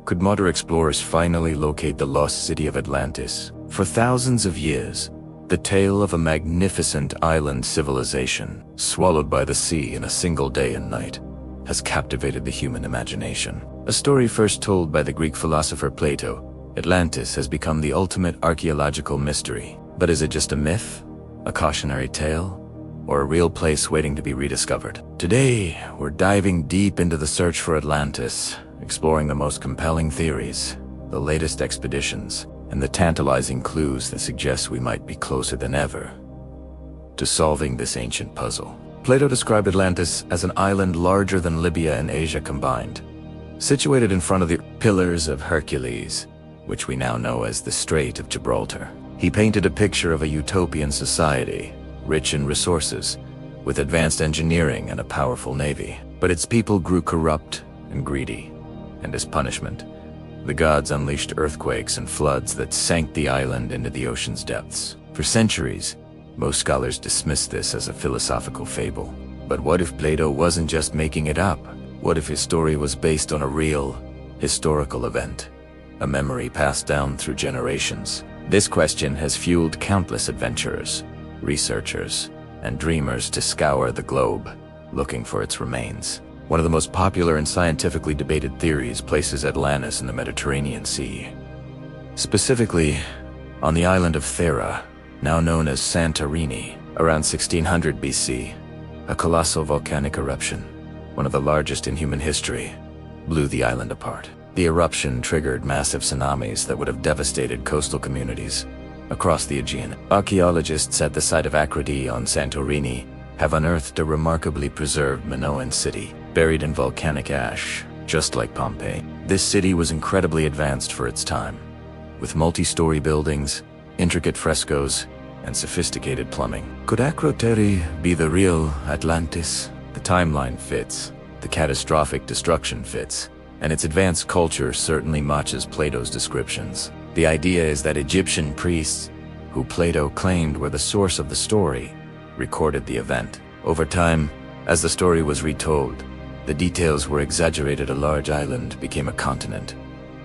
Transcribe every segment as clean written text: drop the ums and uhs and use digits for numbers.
Could modern explorers finally locate the lost city of Atlantis? For thousands of years, the tale of a magnificent island civilization, swallowed by the sea in a single day and night, has captivated the human imagination. A story first told by the Greek philosopher Plato, Atlantis has become the ultimate archaeological mystery. But is it just a myth, a cautionary tale, or a real place waiting to be rediscovered? Today, we're diving deep into the search for Atlantis, exploring the most compelling theories, the latest expeditions, and the tantalizing clues that suggest we might be closer than ever to solving this ancient puzzle. Plato described Atlantis as an island larger than Libya and Asia combined, situated in front of the Pillars of Hercules, which we now know as the Strait of Gibraltar. He painted a picture of a utopian society, rich in resources, with advanced engineering and a powerful navy. But its people grew corrupt and greedy, and as punishment, the gods unleashed earthquakes and floods that sank the island into the ocean's depths. For centuries, most scholars dismissed this as a philosophical fable. But what if Plato wasn't just making it up? What if his story was based on a real, historical event, a memory passed down through generations? This question has fueled countless adventurers, researchers, and dreamers to scour the globe, looking for its remains. One of the most popular and scientifically debated theories places Atlantis in the Mediterranean Sea. Specifically, on the island of Thera, now known as Santorini. Around 1600 BC, a colossal volcanic eruption, one of the largest in human history, blew the island apart. The eruption triggered massive tsunamis that would have devastated coastal communities across the Aegean. Archaeologists at the site of Akroti on Santorini have unearthed a remarkably preserved Minoan city, buried in volcanic ash, just like Pompeii. This city was incredibly advanced for its time, with multi-story buildings, intricate frescoes, and sophisticated plumbing. Could Akrotiri be the real Atlantis? The timeline fits, the catastrophic destruction fits, and its advanced culture certainly matches Plato's descriptions. The idea is that Egyptian priests, who Plato claimed were the source of the story, recorded the event. Over time, as the story was retold, the details were exaggerated. A large island became a continent.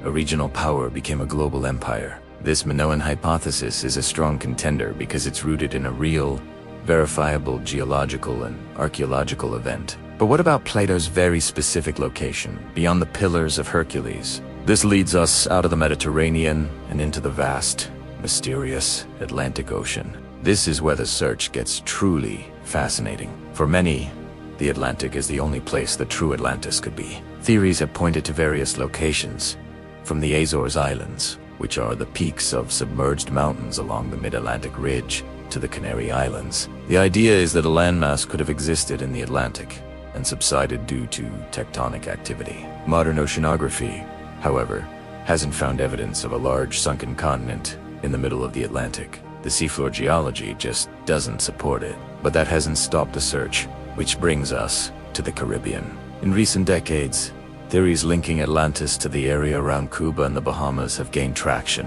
A regional power became a global empire. This Minoan hypothesis is a strong contender because it's rooted in a real, verifiable geological and archaeological event. But what about Plato's very specific location, beyond the Pillars of Hercules? This leads us out of the Mediterranean and into the vast, mysterious Atlantic Ocean. This is where the search gets truly fascinating. For many, the Atlantic is the only place the true Atlantis could be. Theories have pointed to various locations, from the Azores Islands, which are the peaks of submerged mountains along the Mid-Atlantic Ridge, to the Canary Islands. The idea is that a landmass could have existed in the Atlantic and subsided due to tectonic activity. Modern oceanography, however, hasn't found evidence of a large sunken continent in the middle of the Atlantic. The seafloor geology just doesn't support it. But that hasn't stopped the search, which brings us to the Caribbean. In recent decades, theories linking Atlantis to the area around Cuba and the Bahamas have gained traction.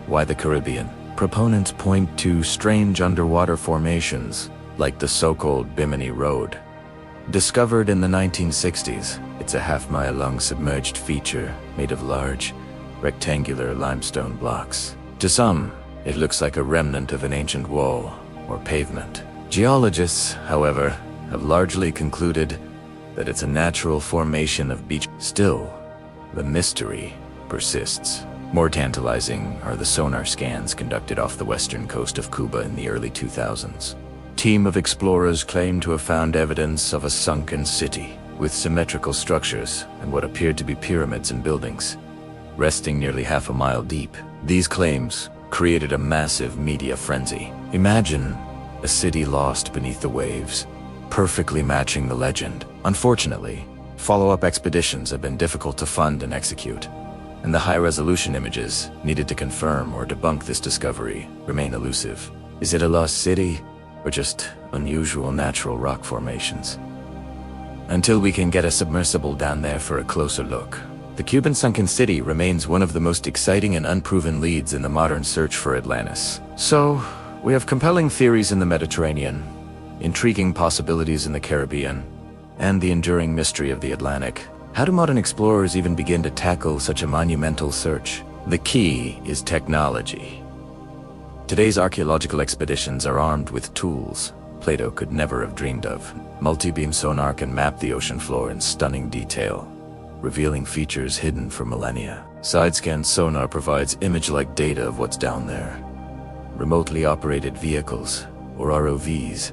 Why the Caribbean? Proponents point to strange underwater formations, like the so-called Bimini Road. Discovered in the 1960s, it's a half-mile-long submerged feature made of large, rectangular limestone blocks. To some, it looks like a remnant of an ancient wall or pavement. Geologists, however, have largely concluded that it's a natural formation of beach. Still, the mystery persists. More tantalizing are the sonar scans conducted off the western coast of Cuba in the early 2000s. A team of explorers claimed to have found evidence of a sunken city with symmetrical structures and what appeared to be pyramids and buildings, resting nearly half a mile deep. These claims created a massive media frenzy. Imagine a city lost beneath the waves, perfectly matching the legend. Unfortunately, follow-up expeditions have been difficult to fund and execute, and the high-resolution images needed to confirm or debunk this discovery remain elusive. Is it a lost city, or just unusual natural rock formations? Until we can get a submersible down there for a closer look, the Cuban sunken city remains one of the most exciting and unproven leads in the modern search for Atlantis. So, we have compelling theories in the Mediterranean, intriguing possibilities in the Caribbean, and the enduring mystery of the Atlantic. How do modern explorers even begin to tackle such a monumental search? The key is technology. Today's archaeological expeditions are armed with tools Plato could never have dreamed of. Multi-beam sonar can map the ocean floor in stunning detail, revealing features hidden for millennia. Side-scan sonar provides image-like data of what's down there. Remotely operated vehicles, or ROVs,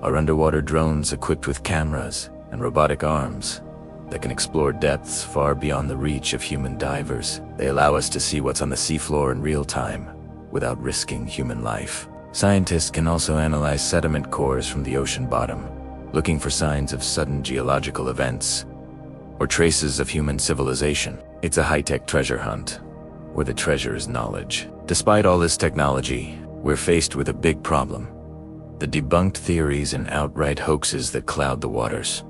are underwater drones equipped with cameras and robotic arms that can explore depths far beyond the reach of human divers. They allow us to see what's on the seafloor in real time, without risking human life. Scientists can also analyze sediment cores from the ocean bottom, looking for signs of sudden geological events or traces of human civilization. It's a high-tech treasure hunt, where the treasure is knowledge. Despite all this technology, we're faced with a big problem: the debunked theories and outright hoaxes that cloud the waters.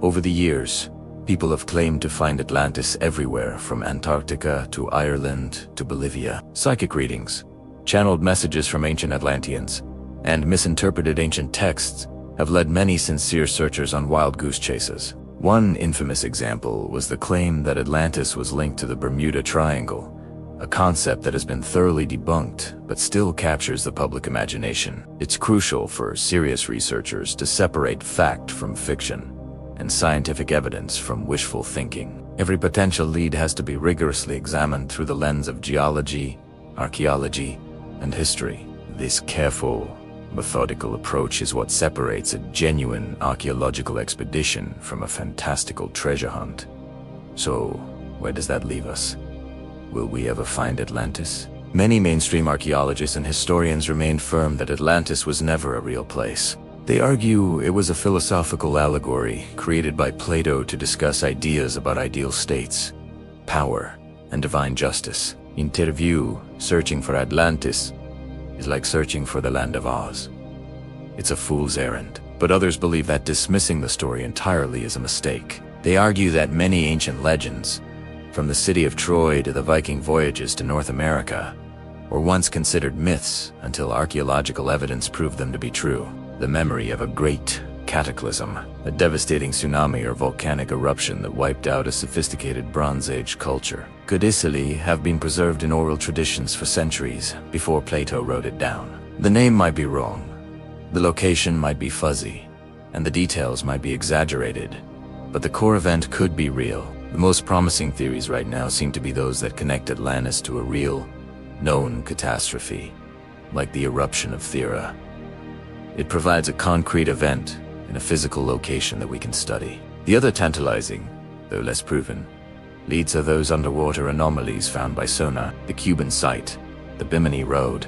Over the years, people have claimed to find Atlantis everywhere, from Antarctica to Ireland to Bolivia. Psychic readings, channeled messages from ancient Atlanteans, and misinterpreted ancient texts have led many sincere searchers on wild goose chases. One infamous example was the claim that Atlantis was linked to the Bermuda Triangle, a concept that has been thoroughly debunked but still captures the public imagination. It's crucial for serious researchers to separate fact from fiction and scientific evidence from wishful thinking. Every potential lead has to be rigorously examined through the lens of geology, archaeology, and history. This careful, methodical approach is what separates a genuine archaeological expedition from a fantastical treasure hunt. So, where does that leave us? Will we ever find Atlantis? Many mainstream archaeologists and historians remain firm that Atlantis was never a real place. They argue it was a philosophical allegory created by Plato to discuss ideas about ideal states, power, and divine justice. In their view, searching for Atlantis is like searching for the land of Oz. It's a fool's errand. But others believe that dismissing the story entirely is a mistake. They argue that many ancient legends, from the city of Troy to the Viking voyages to North America, were once considered myths until archaeological evidence proved them to be true. The memory of a great cataclysm, a devastating tsunami or volcanic eruption that wiped out a sophisticated Bronze Age culture, could easily have been preserved in oral traditions for centuries before Plato wrote it down. The name might be wrong, the location might be fuzzy, and the details might be exaggerated, but the core event could be real. The most promising theories right now seem to be those that connect Atlantis to a real, known catastrophe, like the eruption of Thera. It provides a concrete event in a physical location that we can study. The other tantalizing, though less proven, leads are those underwater anomalies found by sonar. The Cuban site, the Bimini Road,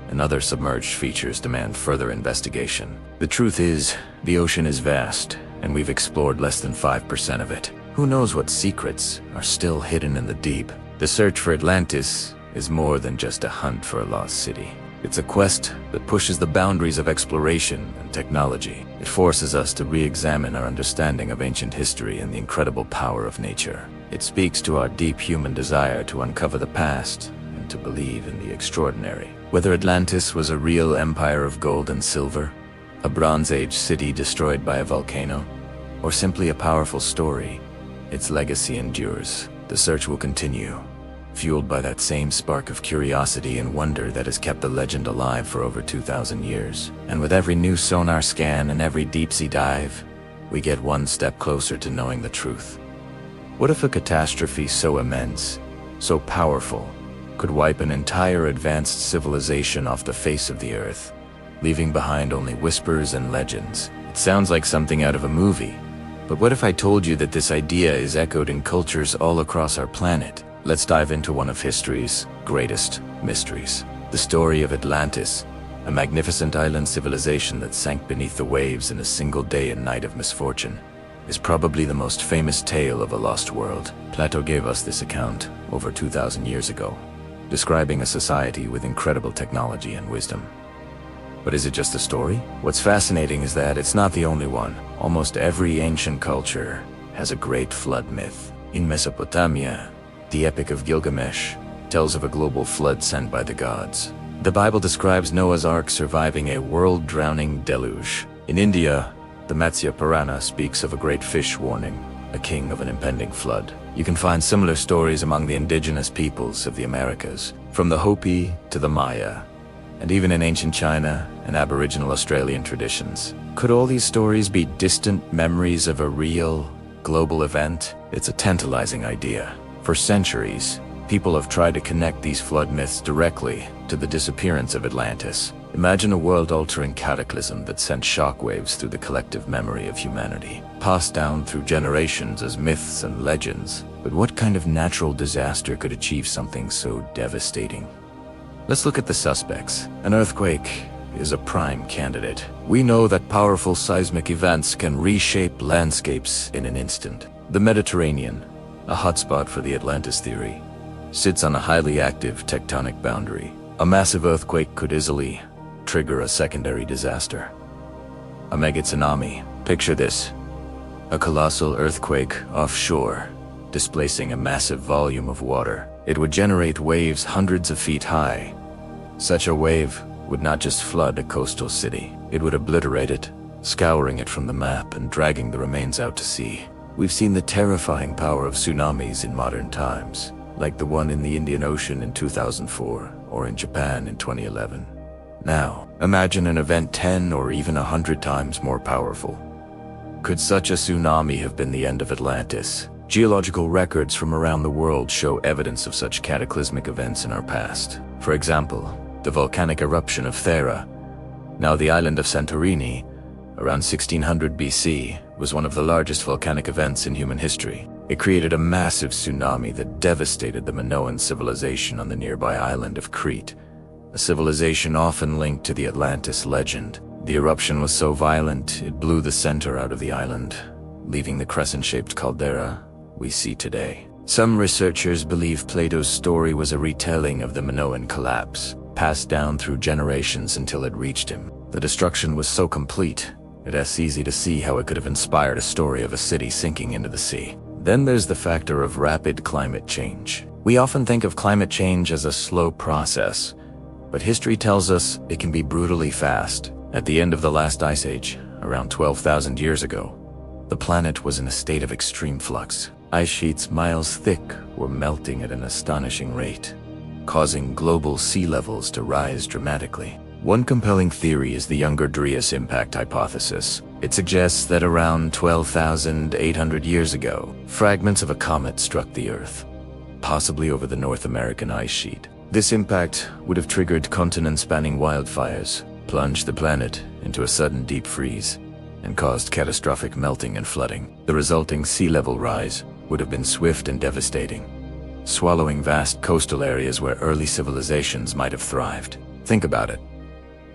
and other submerged features demand further investigation. The truth is, the ocean is vast, and we've explored less than 5% of it. Who knows what secrets are still hidden in the deep? The search for Atlantis is more than just a hunt for a lost city. It's a quest that pushes the boundaries of exploration and technology. It forces us to re-examine our understanding of ancient history and the incredible power of nature. It speaks to our deep human desire to uncover the past and to believe in the extraordinary. Whether Atlantis was a real empire of gold and silver, a Bronze Age city destroyed by a volcano, or simply a powerful story, its legacy endures. The search will continue, fueled by that same spark of curiosity and wonder that has kept the legend alive for over 2,000 years. And with every new sonar scan and every deep-sea dive, we get one step closer to knowing the truth. What if a catastrophe so immense, so powerful, could wipe an entire advanced civilization off the face of the earth, leaving behind only whispers and legends? It sounds like something out of a movie, but what if I told you that this idea is echoed in cultures all across our planet? Let's dive into one of history's greatest mysteries. The story of Atlantis, a magnificent island civilization that sank beneath the waves in a single day and night of misfortune, is probably the most famous tale of a lost world. Plato gave us this account over 2,000 years ago, describing a society with incredible technology and wisdom. But is it just a story? What's fascinating is that it's not the only one. Almost every ancient culture has a great flood myth. In Mesopotamia, the Epic of Gilgamesh tells of a global flood sent by the gods. The Bible describes Noah's Ark surviving a world-drowning deluge. In India, the Matsya Purana speaks of a great fish warning, a king of an impending flood. You can find similar stories among the indigenous peoples of the Americas, from the Hopi to the Maya, and even in ancient China and Aboriginal Australian traditions. Could all these stories be distant memories of a real, global event? It's a tantalizing idea. For centuries, people have tried to connect these flood myths directly to the disappearance of Atlantis. Imagine a world-altering cataclysm that sent shockwaves through the collective memory of humanity, passed down through generations as myths and legends. But what kind of natural disaster could achieve something so devastating? Let's look at the suspects. An earthquake is a prime candidate. We know that powerful seismic events can reshape landscapes in an instant. The Mediterranean, a hotspot for the Atlantis theory, sits on a highly active tectonic boundary. A massive earthquake could easily trigger a secondary disaster. A mega tsunami. Picture this: a colossal earthquake offshore, displacing a massive volume of water. It would generate waves hundreds of feet high. Such a wave would not just flood a coastal city, it would obliterate it, scouring it from the map and dragging the remains out to sea. We've seen the terrifying power of tsunamis in modern times, like the one in the Indian Ocean in 2004 or in Japan in 2011. Now, imagine an event 10 or even 100 times more powerful. Could such a tsunami have been the end of Atlantis? Geological records from around the world show evidence of such cataclysmic events in our past. For example, the volcanic eruption of Thera, now the island of Santorini, around 1600 BC, was one of the largest volcanic events in human history. It created a massive tsunami that devastated the Minoan civilization on the nearby island of Crete, a civilization often linked to the Atlantis legend. The eruption was so violent, it blew the center out of the island, leaving the crescent-shaped caldera we see today. Some researchers believe Plato's story was a retelling of the Minoan collapse, passed down through generations until it reached him. The destruction was so complete, it's easy to see how it could have inspired a story of a city sinking into the sea. Then there's the factor of rapid climate change. We often think of climate change as a slow process, but history tells us it can be brutally fast. At the end of the last ice age, around 12,000 years ago, the planet was in a state of extreme flux. Ice sheets miles thick were melting at an astonishing rate, causing global sea levels to rise dramatically. One compelling theory is the Younger Dryas impact hypothesis. It suggests that around 12,800 years ago, fragments of a comet struck the Earth, possibly over the North American ice sheet. This impact would have triggered continent-spanning wildfires, plunged the planet into a sudden deep freeze, and caused catastrophic melting and flooding. The resulting sea level rise would have been swift and devastating, swallowing vast coastal areas where early civilizations might have thrived. Think about it.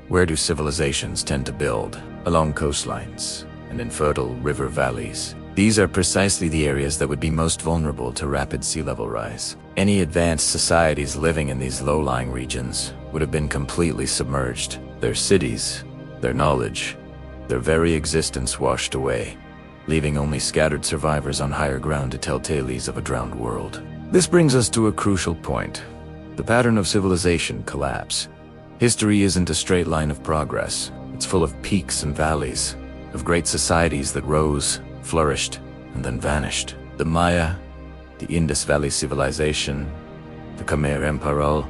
Where do civilizations tend to build? Along coastlines and in fertile river valleys. These are precisely the areas that would be most vulnerable to rapid sea level rise. Any advanced societies living in these low-lying regions would have been completely submerged, their cities, their knowledge, their very existence washed away, leaving only scattered survivors on higher ground to tell tales of a drowned world. This brings us to a crucial point: the pattern of civilization collapse. History isn't a straight line of progress. It's full of peaks and valleys, of great societies that rose, flourished, and then vanished. The Maya, the Indus Valley Civilization, the Khmer Empire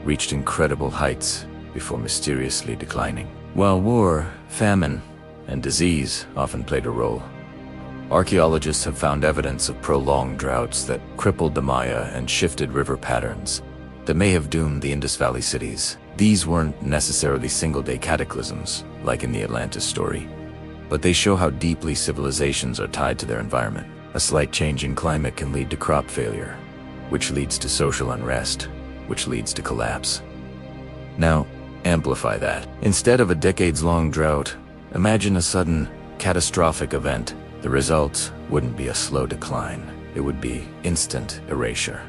reached incredible heights before mysteriously declining. While war, famine, and disease often played a role, archaeologists have found evidence of prolonged droughts that crippled the Maya and shifted river patterns that may have doomed the Indus Valley cities. These weren't necessarily single-day cataclysms, like in the Atlantis story, but they show how deeply civilizations are tied to their environment. A slight change in climate can lead to crop failure, which leads to social unrest, which leads to collapse. Now, amplify that. Instead of a decades-long drought, imagine a sudden, catastrophic event. The result wouldn't be a slow decline. It would be instant erasure.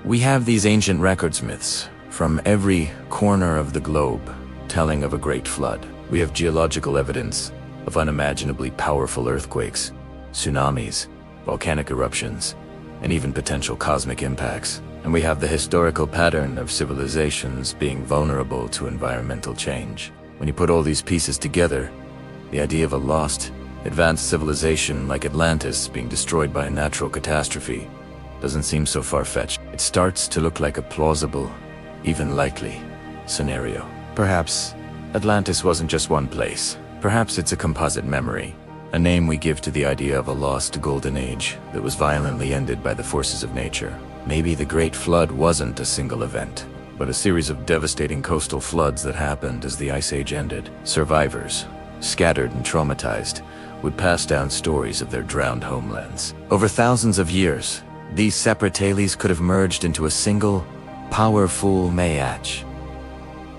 We have these ancient records myths from every corner of the globe telling of a great flood. We have geological evidence of unimaginably powerful earthquakes, tsunamis, volcanic eruptions, and even potential cosmic impacts. And we have the historical pattern of civilizations being vulnerable to environmental change. When you put all these pieces together, the idea of a lost, Advanced civilization like Atlantis being destroyed by a natural catastrophe doesn't seem so far-fetched. It starts to look like a plausible, even likely, scenario. Perhaps Atlantis wasn't just one place. Perhaps it's a composite memory, a name we give to the idea of a lost golden age that was violently ended by the forces of nature. Maybe the Great Flood wasn't a single event, but a series of devastating coastal floods that happened as the Ice Age ended. Survivors, scattered and traumatized, would pass down stories of their drowned homelands. Over thousands of years, these separate tales could have merged into a single, powerful mayach.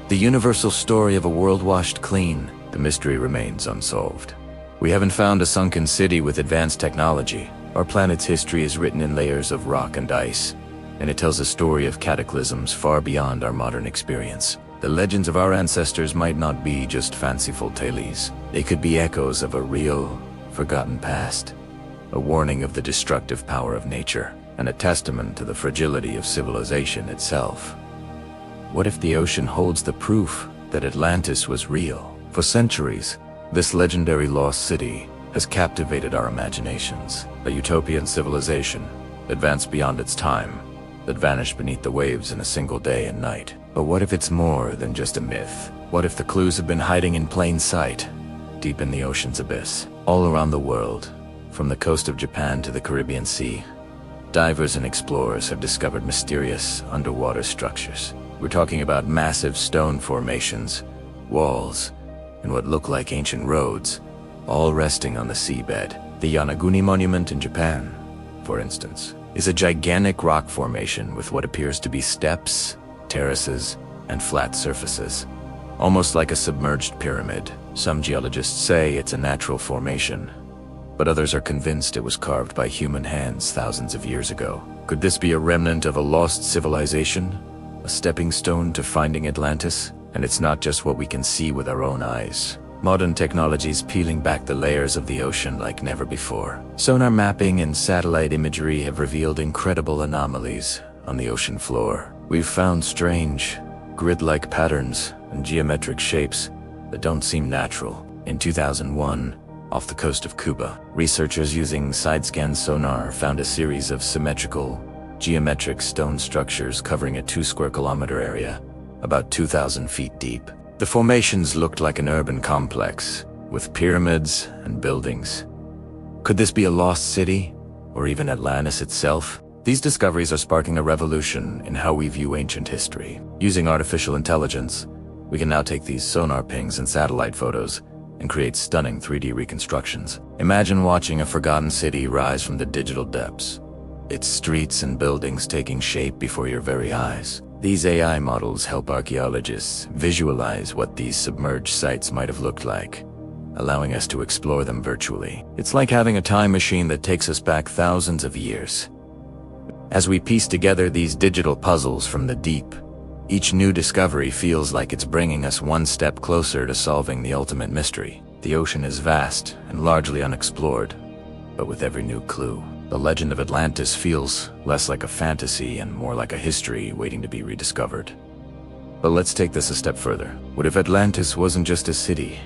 The universal story of a world washed clean. The mystery remains unsolved. We haven't found a sunken city with advanced technology. Our planet's history is written in layers of rock and ice, and it tells a story of cataclysms far beyond our modern experience. The legends of our ancestors might not be just fanciful tales. They could be echoes of a real, forgotten past, a warning of the destructive power of nature, and a testament to the fragility of civilization itself. What if the ocean holds the proof that Atlantis was real? For centuries, this legendary lost city has captivated our imaginations. A utopian civilization, advanced beyond its time, that vanished beneath the waves in a single day and night. But what if it's more than just a myth? What if the clues have been hiding in plain sight, deep in the ocean's abyss? All around the world, from the coast of Japan to the Caribbean Sea, divers and explorers have discovered mysterious underwater structures. We're talking about massive stone formations, walls, and what look like ancient roads, all resting on the seabed. The Yonaguni Monument in Japan, for instance, is a gigantic rock formation with what appears to be steps, terraces, and flat surfaces, almost like a submerged pyramid. Some geologists say it's a natural formation, but others are convinced it was carved by human hands thousands of years ago. Could this be a remnant of a lost civilization? A stepping stone to finding Atlantis? And it's not just what we can see with our own eyes. Modern technologies peeling back the layers of the ocean like never before. Sonar mapping and satellite imagery have revealed incredible anomalies on the ocean floor. We've found strange, grid-like patterns and geometric shapes that don't seem natural. In 2001, off the coast of Cuba, researchers using side-scan sonar found a series of symmetrical, geometric stone structures covering a 2-square-kilometer area, about 2,000 feet deep. The formations looked like an urban complex, with pyramids and buildings. Could this be a lost city, or even Atlantis itself? These discoveries are sparking a revolution in how we view ancient history. Using artificial intelligence, we can now take these sonar pings and satellite photos and create stunning 3D reconstructions. Imagine watching a forgotten city rise from the digital depths, its streets and buildings taking shape before your very eyes. These AI models help archaeologists visualize what these submerged sites might have looked like, allowing us to explore them virtually. It's like having a time machine that takes us back thousands of years. As we piece together these digital puzzles from the deep, each new discovery feels like it's bringing us one step closer to solving the ultimate mystery. The ocean is vast and largely unexplored, but with every new clue, the legend of Atlantis feels less like a fantasy and more like a history waiting to be rediscovered. But let's take this a step further. What if Atlantis wasn't just a city,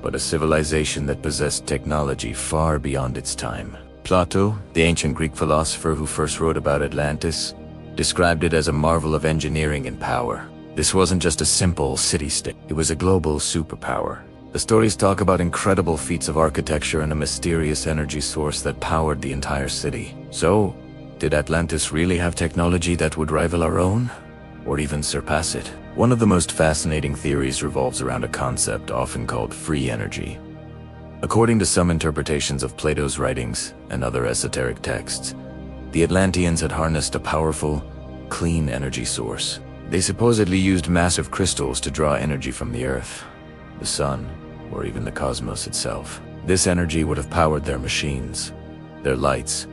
but a civilization that possessed technology far beyond its time? Plato, the ancient Greek philosopher who first wrote about Atlantis, described it as a marvel of engineering and power. This wasn't just a simple city-state, it was a global superpower. The stories talk about incredible feats of architecture and a mysterious energy source that powered the entire city. So, did Atlantis really have technology that would rival our own? Or even surpass it? One of the most fascinating theories revolves around a concept often called free energy. According to some interpretations of Plato's writings and other esoteric texts, the Atlanteans had harnessed a powerful, clean energy source. They supposedly used massive crystals to draw energy from the Earth, the Sun, or even the cosmos itself. This energy would have powered their machines, their lights,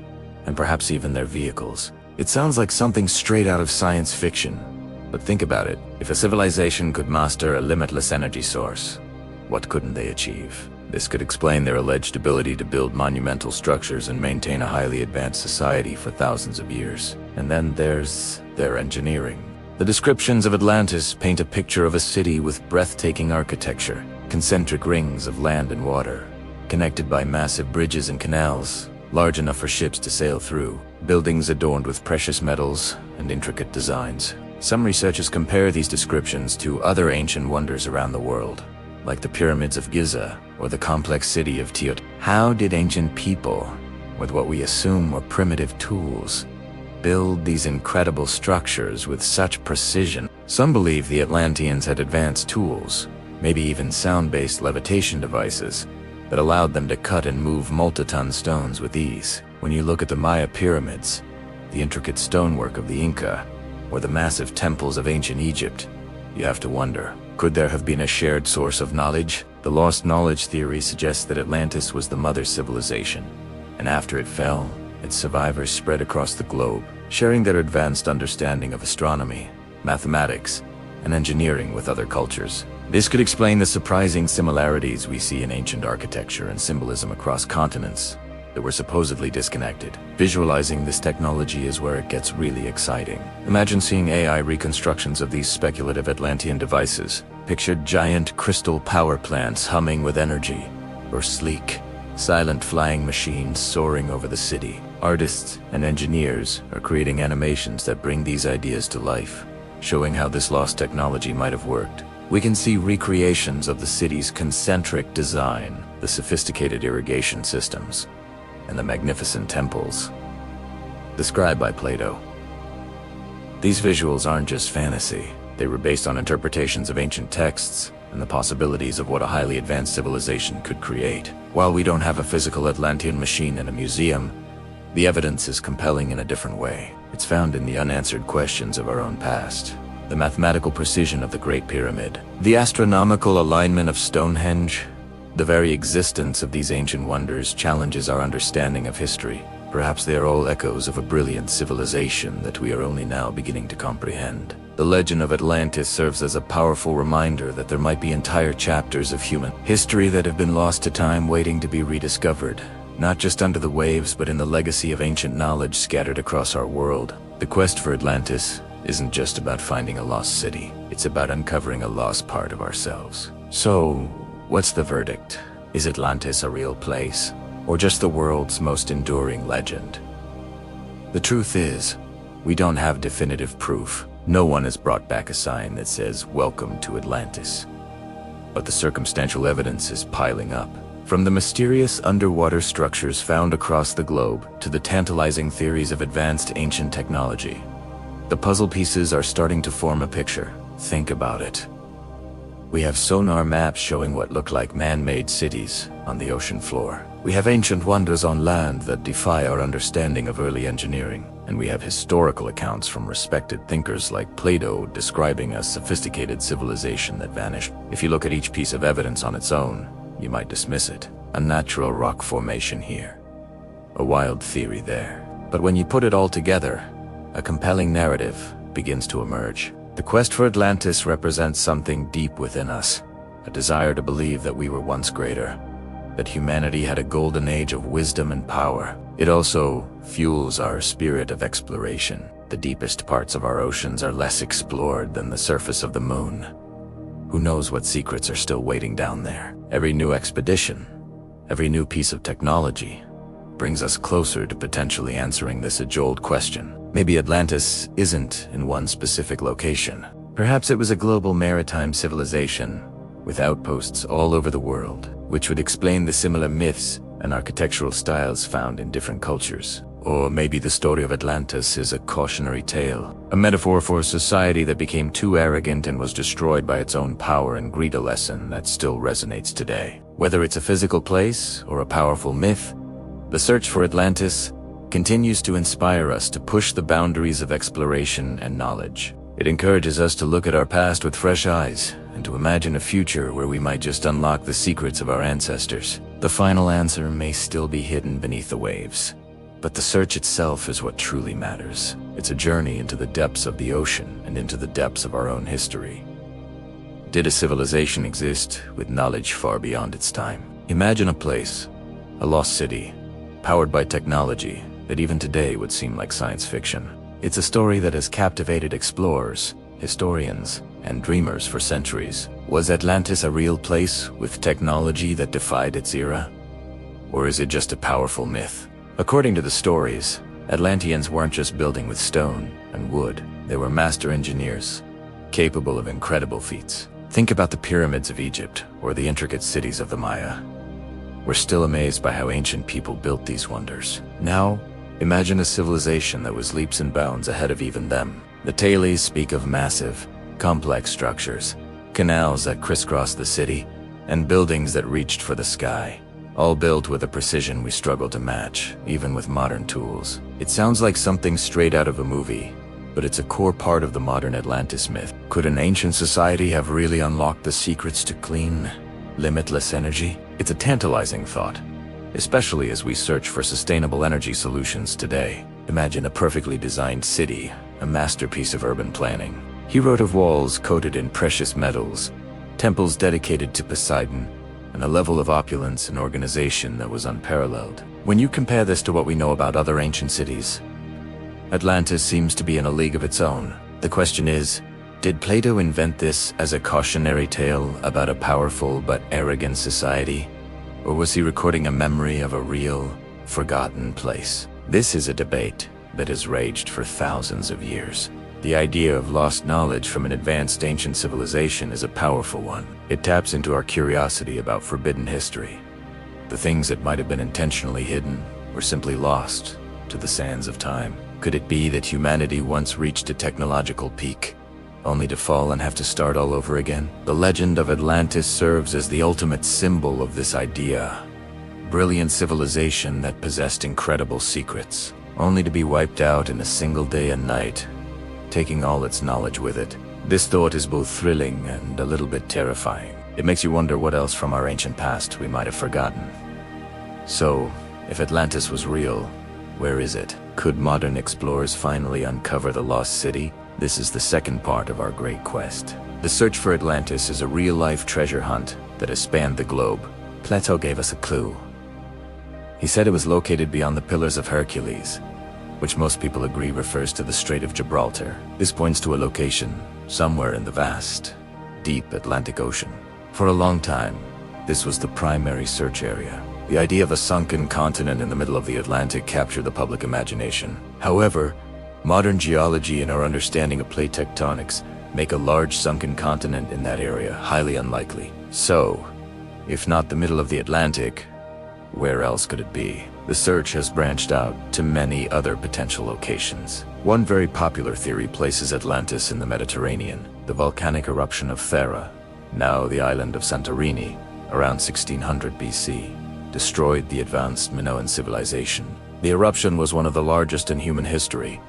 and perhaps even their vehicles. It sounds like something straight out of science fiction, but think about it. If a civilization could master a limitless energy source, what couldn't they achieve? This could explain their alleged ability to build monumental structures and maintain a highly advanced society for thousands of years. And then there's their engineering. The descriptions of Atlantis paint a picture of a city with breathtaking architecture, concentric rings of land and water, connected by massive bridges and canals, large enough for ships to sail through, buildings adorned with precious metals and intricate designs. Some researchers compare these descriptions to other ancient wonders around the world, like the pyramids of Giza or the complex city of Teot. How did ancient people, with what we assume were primitive tools, build these incredible structures with such precision? Some believe the Atlanteans had advanced tools, maybe even sound-based levitation devices, that allowed them to cut and move multi-ton stones with ease. When you look at the Maya pyramids, the intricate stonework of the Inca, or the massive temples of ancient Egypt, you have to wonder, could there have been a shared source of knowledge? The lost knowledge theory suggests that Atlantis was the mother civilization, and after it fell, its survivors spread across the globe, sharing their advanced understanding of astronomy, mathematics, and engineering with other cultures. This could explain the surprising similarities we see in ancient architecture and symbolism across continents that were supposedly disconnected. Visualizing this technology is where it gets really exciting. Imagine seeing AI reconstructions of these speculative Atlantean devices. Picture giant crystal power plants humming with energy, or sleek, silent flying machines soaring over the city. Artists and engineers are creating animations that bring these ideas to life, showing how this lost technology might have worked. We can see recreations of the city's concentric design, the sophisticated irrigation systems, and the magnificent temples described by Plato. These visuals aren't just fantasy. They were based on interpretations of ancient texts and the possibilities of what a highly advanced civilization could create. While we don't have a physical Atlantean machine in a museum, the evidence is compelling in a different way. It's found in the unanswered questions of our own past. The mathematical precision of the Great Pyramid, the astronomical alignment of Stonehenge. The very existence of these ancient wonders challenges our understanding of history. Perhaps they are all echoes of a brilliant civilization that we are only now beginning to comprehend. The legend of Atlantis serves as a powerful reminder that there might be entire chapters of human history that have been lost to time, waiting to be rediscovered, not just under the waves, but in the legacy of ancient knowledge scattered across our world. The quest for Atlantis isn't just about finding a lost city. It's about uncovering a lost part of ourselves. So, what's the verdict? Is Atlantis a real place, or just the world's most enduring legend? The truth is, we don't have definitive proof. No one has brought back a sign that says, "Welcome to Atlantis." But the circumstantial evidence is piling up. From the mysterious underwater structures found across the globe to the tantalizing theories of advanced ancient technology, the puzzle pieces are starting to form a picture. Think about it. We have sonar maps showing what look like man-made cities on the ocean floor. We have ancient wonders on land that defy our understanding of early engineering. And we have historical accounts from respected thinkers like Plato describing a sophisticated civilization that vanished. If you look at each piece of evidence on its own, you might dismiss it. A natural rock formation here, a wild theory there. But when you put it all together, a compelling narrative begins to emerge. The quest for Atlantis represents something deep within us, a desire to believe that we were once greater, that humanity had a golden age of wisdom and power. It also fuels our spirit of exploration. The deepest parts of our oceans are less explored than the surface of the moon. Who knows what secrets are still waiting down there? Every new expedition, every new piece of technology, brings us closer to potentially answering this age-old question. Maybe Atlantis isn't in one specific location. Perhaps it was a global maritime civilization with outposts all over the world, which would explain the similar myths and architectural styles found in different cultures. Or maybe the story of Atlantis is a cautionary tale, a metaphor for a society that became too arrogant and was destroyed by its own power and greed, a lesson that still resonates today. Whether it's a physical place or a powerful myth, the search for Atlantis continues to inspire us to push the boundaries of exploration and knowledge. It encourages us to look at our past with fresh eyes and to imagine a future where we might just unlock the secrets of our ancestors. The final answer may still be hidden beneath the waves, but the search itself is what truly matters. It's a journey into the depths of the ocean and into the depths of our own history. Did a civilization exist with knowledge far beyond its time? Imagine a place, a lost city, powered by technology that even today would seem like science fiction. It's a story that has captivated explorers, historians, and dreamers for centuries. Was Atlantis a real place with technology that defied its era? Or is it just a powerful myth? According to the stories, Atlanteans weren't just building with stone and wood. They were master engineers, capable of incredible feats. Think about the pyramids of Egypt or the intricate cities of the Maya. We're still amazed by how ancient people built these wonders. Now, imagine a civilization that was leaps and bounds ahead of even them. The tales speak of massive, complex structures, canals that crisscrossed the city, and buildings that reached for the sky, all built with a precision we struggle to match, even with modern tools. It sounds like something straight out of a movie, but it's a core part of the modern Atlantis myth. Could an ancient society have really unlocked the secrets to clean, limitless energy? It's a tantalizing thought, especially as we search for sustainable energy solutions today. Imagine a perfectly designed city, a masterpiece of urban planning. He wrote of walls coated in precious metals, temples dedicated to Poseidon, and a level of opulence and organization that was unparalleled. When you compare this to what we know about other ancient cities, Atlantis seems to be in a league of its own. The question is, did Plato invent this as a cautionary tale about a powerful but arrogant society? Or was he recording a memory of a real, forgotten place? This is a debate that has raged for thousands of years. The idea of lost knowledge from an advanced ancient civilization is a powerful one. It taps into our curiosity about forbidden history, the things that might have been intentionally hidden or simply lost to the sands of time. Could it be that humanity once reached a technological peak, only to fall and have to start all over again? The legend of Atlantis serves as the ultimate symbol of this idea. Brilliant civilization that possessed incredible secrets, only to be wiped out in a single day and night, taking all its knowledge with it. This thought is both thrilling and a little bit terrifying. It makes you wonder what else from our ancient past we might have forgotten. So, if Atlantis was real, where is it? Could modern explorers finally uncover the lost city? This is the second part of our great quest. The search for Atlantis is a real-life treasure hunt that has spanned the globe. Plato gave us a clue. He said it was located beyond the Pillars of Hercules, which most people agree refers to the Strait of Gibraltar. This points to a location somewhere in the vast, deep Atlantic Ocean. For a long time, this was the primary search area. The idea of a sunken continent in the middle of the Atlantic captured the public imagination. However, modern geology and our understanding of plate tectonics make a large sunken continent in that area highly unlikely. So, if not the middle of the Atlantic, where else could it be? The search has branched out to many other potential locations. One very popular theory places Atlantis in the Mediterranean. The volcanic eruption of Thera, now the island of Santorini, around 1600 BC, destroyed the advanced Minoan civilization. The eruption was one of the largest in human history,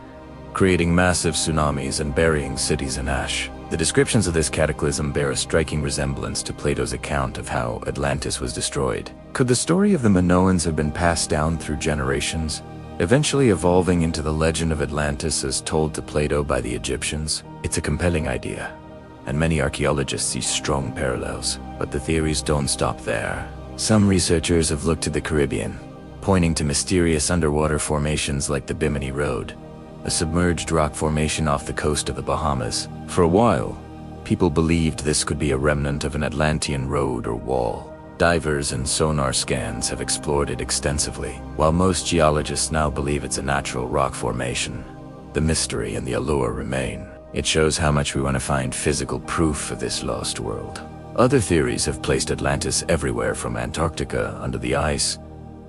creating massive tsunamis and burying cities in ash. The descriptions of this cataclysm bear a striking resemblance to Plato's account of how Atlantis was destroyed. Could the story of the Minoans have been passed down through generations, eventually evolving into the legend of Atlantis as told to Plato by the Egyptians? It's a compelling idea, and many archaeologists see strong parallels, but the theories don't stop there. Some researchers have looked to the Caribbean, pointing to mysterious underwater formations like the Bimini Road, a submerged rock formation off the coast of the Bahamas. For a while, people believed this could be a remnant of an Atlantean road or wall. Divers and sonar scans have explored it extensively. While most geologists now believe it's a natural rock formation, the mystery and the allure remain. It shows how much we want to find physical proof of this lost world. Other theories have placed Atlantis everywhere from Antarctica under the ice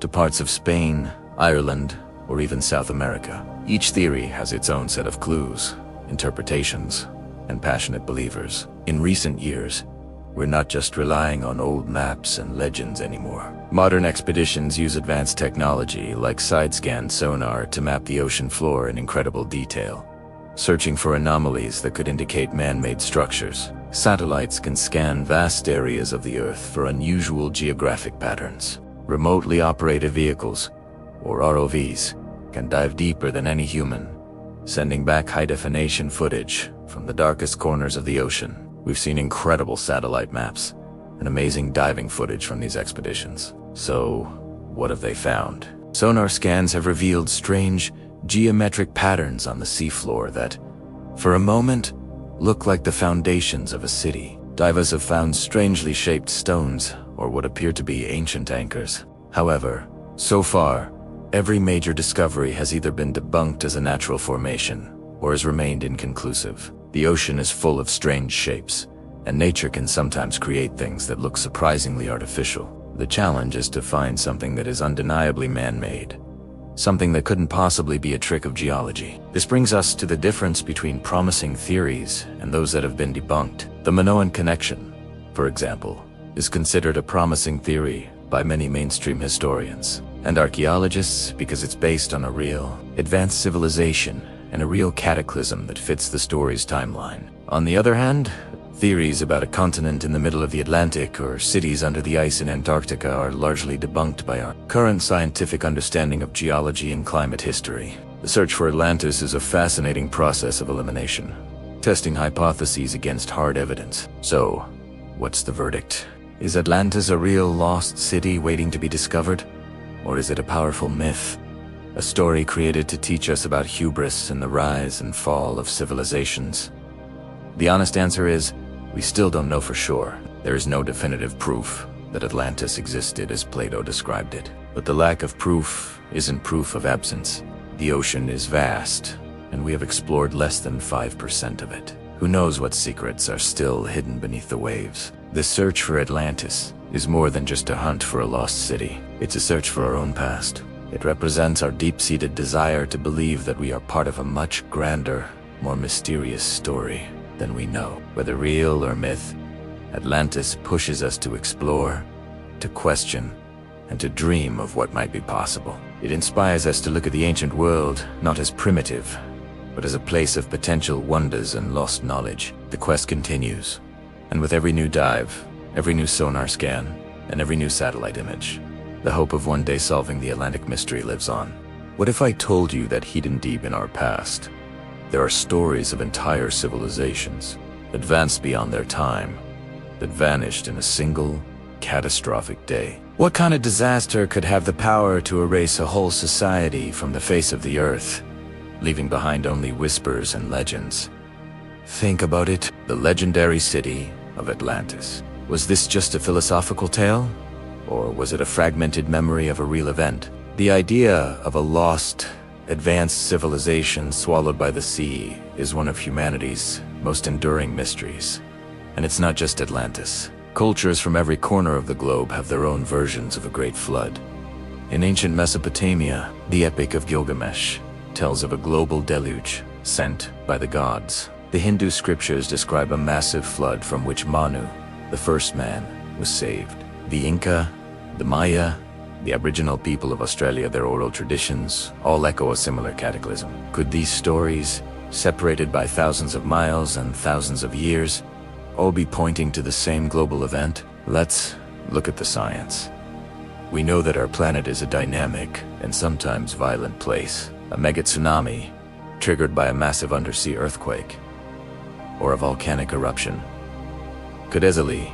to parts of Spain, Ireland, or even South America. Each theory has its own set of clues, interpretations, and passionate believers. In recent years, we're not just relying on old maps and legends anymore. Modern expeditions use advanced technology like side-scan sonar to map the ocean floor in incredible detail, searching for anomalies that could indicate man-made structures. Satellites can scan vast areas of the Earth for unusual geographic patterns. Remotely operated vehicles, or ROVs, can dive deeper than any human, sending back high-definition footage from the darkest corners of the ocean. We've seen incredible satellite maps and amazing diving footage from these expeditions. So, what have they found? Sonar scans have revealed strange, geometric patterns on the seafloor that, for a moment, look like the foundations of a city. Divers have found strangely shaped stones, or what appear to be ancient anchors, However, so far, every major discovery has either been debunked as a natural formation or has remained inconclusive. The ocean is full of strange shapes, and nature can sometimes create things that look surprisingly artificial. The challenge is to find something that is undeniably man-made, something that couldn't possibly be a trick of geology. This brings us to the difference between promising theories and those that have been debunked. The Minoan connection, for example, is considered a promising theory by many mainstream historians and archaeologists because it's based on a real, advanced civilization and a real cataclysm that fits the story's timeline. On the other hand, theories about a continent in the middle of the Atlantic or cities under the ice in Antarctica are largely debunked by our current scientific understanding of geology and climate history. The search for Atlantis is a fascinating process of elimination, testing hypotheses against hard evidence. So, what's the verdict? Is Atlantis a real lost city waiting to be discovered? Or is it a powerful myth? A story created to teach us about hubris and the rise and fall of civilizations? The honest answer is, we still don't know for sure. There is no definitive proof that Atlantis existed as Plato described it. But the lack of proof isn't proof of absence. The ocean is vast, and we have explored less than 5% of it. Who knows what secrets are still hidden beneath the waves? The search for Atlantis is more than just a hunt for a lost city. It's a search for our own past. It represents our deep-seated desire to believe that we are part of a much grander, more mysterious story than we know. Whether real or myth, Atlantis pushes us to explore, to question, and to dream of what might be possible. It inspires us to look at the ancient world not as primitive, but as a place of potential wonders and lost knowledge. The quest continues, and with every new dive, every new sonar scan, and every new satellite image, the hope of one day solving the Atlantic mystery lives on. What if I told you that hidden deep in our past, there are stories of entire civilizations, advanced beyond their time, that vanished in a single, catastrophic day? What kind of disaster could have the power to erase a whole society from the face of the earth, leaving behind only whispers and legends? Think about it. The legendary city of Atlantis. Was this just a philosophical tale? Or was it a fragmented memory of a real event? The idea of a lost, advanced civilization swallowed by the sea is one of humanity's most enduring mysteries. And it's not just Atlantis. Cultures from every corner of the globe have their own versions of a great flood. In ancient Mesopotamia, the Epic of Gilgamesh tells of a global deluge sent by the gods. The Hindu scriptures describe a massive flood from which Manu, the first man, was saved. The Inca, the Maya, the Aboriginal people of Australia, their oral traditions, all echo a similar cataclysm. Could these stories, separated by thousands of miles and thousands of years, all be pointing to the same global event? Let's look at the science. We know that our planet is a dynamic and sometimes violent place. A mega tsunami, triggered by a massive undersea earthquake, or a volcanic eruption, could easily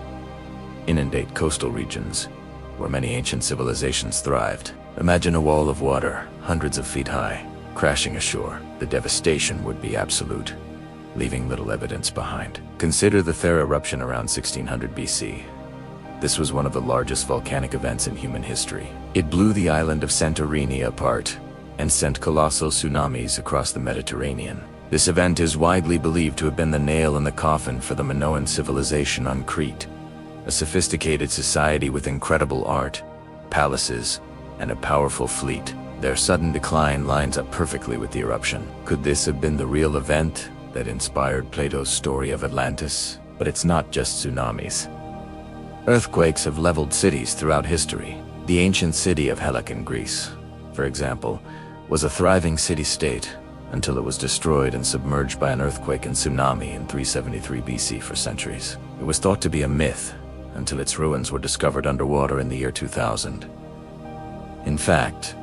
inundate coastal regions where many ancient civilizations thrived. Imagine a wall of water, hundreds of feet high, crashing ashore. The devastation would be absolute, leaving little evidence behind. Consider the Thera eruption around 1600 BC. This was one of the largest volcanic events in human history. It blew the island of Santorini apart and sent colossal tsunamis across the Mediterranean. This event is widely believed to have been the nail in the coffin for the Minoan civilization on Crete, a sophisticated society with incredible art, palaces, and a powerful fleet. Their sudden decline lines up perfectly with the eruption. Could this have been the real event that inspired Plato's story of Atlantis? But it's not just tsunamis. Earthquakes have leveled cities throughout history. The ancient city of Hellas in Greece, for example, was a thriving city-state until it was destroyed and submerged by an earthquake and tsunami in 373 BC for centuries. It was thought to be a myth until its ruins were discovered underwater in the year 2000. In fact,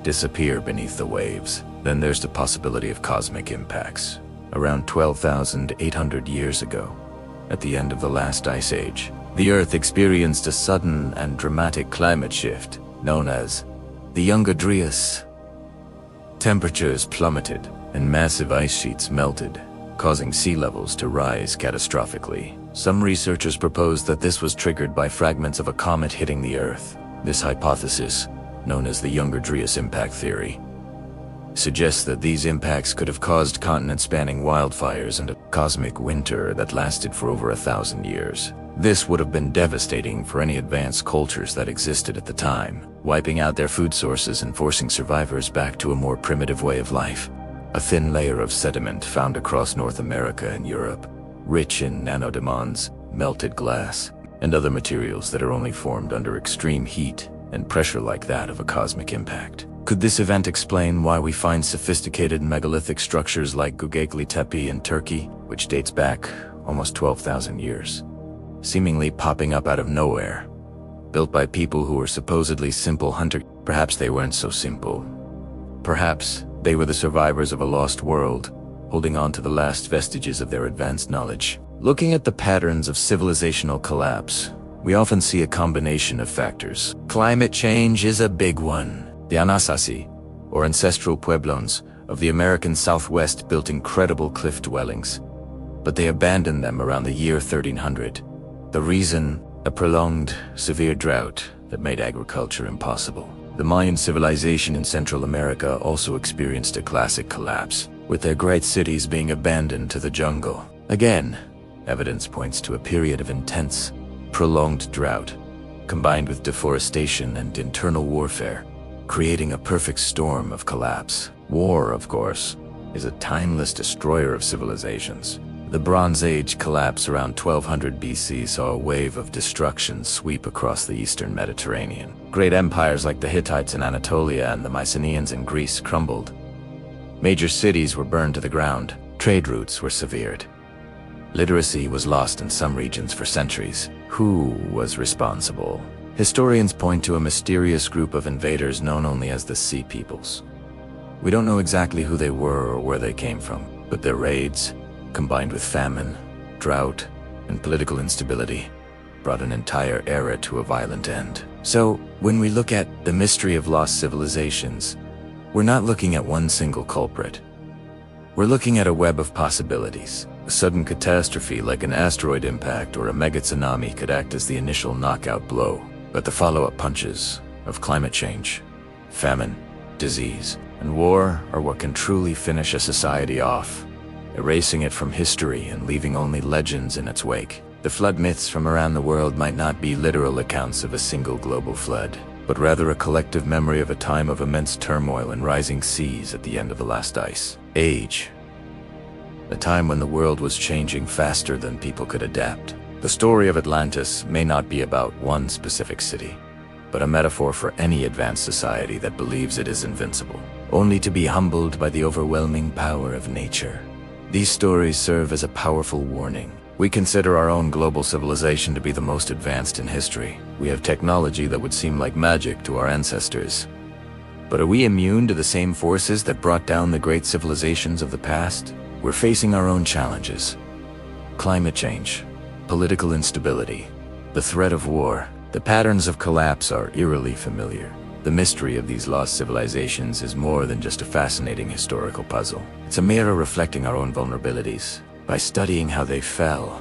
disappear beneath the waves. Then there's the possibility of cosmic impacts. Around 12,800 years ago, at the end of the last ice age, the Earth experienced a sudden and dramatic climate shift known as the Young Adrius. Temperatures plummeted and massive ice sheets melted, causing sea levels to rise catastrophically. Some researchers propose that this was triggered by fragments of a comet hitting the Earth, This hypothesis, known as the Younger Dryas impact theory, suggests that these impacts could have caused continent-spanning wildfires and a cosmic winter that lasted for over 1,000 years. This would have been devastating for any advanced cultures that existed at the time, wiping out their food sources and forcing survivors back to a more primitive way of life. A thin layer of sediment found across North America and Europe, rich in nanodiamonds, melted glass, and other materials that are only formed under extreme heat and pressure like that of a cosmic impact. Could this event explain why we find sophisticated megalithic structures like Göbekli Tepe in Turkey, which dates back almost 12,000 years, seemingly popping up out of nowhere, built by people who were supposedly simple hunters? Perhaps they weren't so simple. Perhaps they were the survivors of a lost world, holding on to the last vestiges of their advanced knowledge. Looking at the patterns of civilizational collapse, we often see a combination of factors. Climate change is a big one. The Anasazi, or ancestral Pueblones, of the American Southwest built incredible cliff dwellings, but they abandoned them around the year 1300. The reason? A prolonged, severe drought that made agriculture impossible. The Mayan civilization in Central America also experienced a classic collapse, with their great cities being abandoned to the jungle. Again, evidence points to a period of intense, prolonged drought, combined with deforestation and internal warfare, creating a perfect storm of collapse. War, of course, is a timeless destroyer of civilizations. The Bronze Age collapse around 1200 BC saw a wave of destruction sweep across the eastern Mediterranean. Great empires like the Hittites in Anatolia and the Mycenaeans in Greece crumbled. Major cities were burned to the ground. Trade routes were severed. Literacy was lost in some regions for centuries. Who was responsible? Historians point to a mysterious group of invaders known only as the Sea Peoples. We don't know exactly who they were or where they came from, but their raids, combined with famine, drought, and political instability, brought an entire era to a violent end. So, when we look at the mystery of lost civilizations, we're not looking at one single culprit. We're looking at a web of possibilities. A sudden catastrophe like an asteroid impact or a mega tsunami could act as the initial knockout blow, but the follow-up punches of climate change, famine, disease, and war are what can truly finish a society off, erasing it from history and leaving only legends in its wake. The flood myths from around the world might not be literal accounts of a single global flood, but rather a collective memory of a time of immense turmoil and rising seas at the end of the last ice age. A time when the world was changing faster than people could adapt. The story of Atlantis may not be about one specific city, but a metaphor for any advanced society that believes it is invincible, only to be humbled by the overwhelming power of nature. These stories serve as a powerful warning. We consider our own global civilization to be the most advanced in history. We have technology that would seem like magic to our ancestors. But are we immune to the same forces that brought down the great civilizations of the past? We're facing our own challenges. Climate change, political instability, the threat of war. The patterns of collapse are eerily familiar. The mystery of these lost civilizations is more than just a fascinating historical puzzle. It's a mirror reflecting our own vulnerabilities. By studying how they fell,